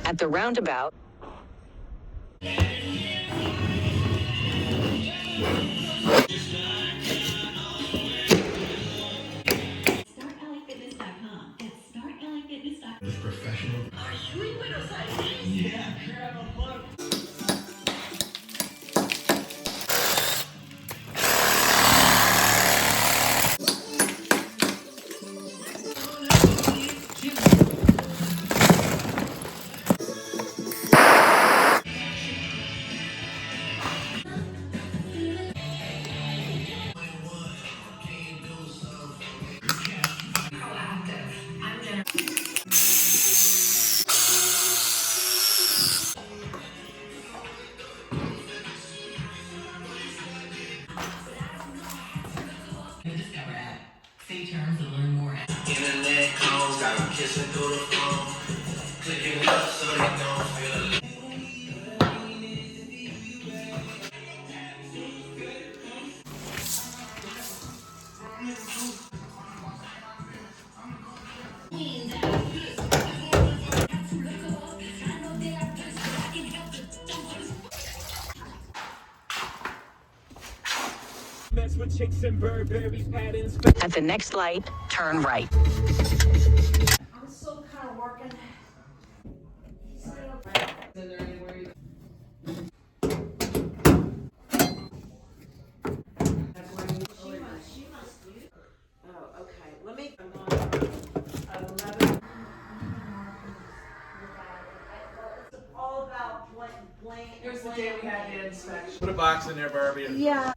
At the roundabout, StartLAFitness.com at StartLAFitness.com. This professional. Are you in Buenos Aires? Yeah, grab a plug. The Discover app. See terms and learn more at Internet calls, got 'em kissing through the phone. Clicking up so they don't feel alone. Mess with chicks and Burberry patterns. at the next light, turn right. I'm still kind of working. She must do. Oh, okay. Let me. I'm on 11. It's all about blank. Here's the day we had the inspection. Put a box in there, Barbie. Yeah.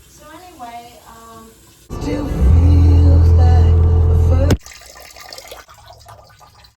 So anyway,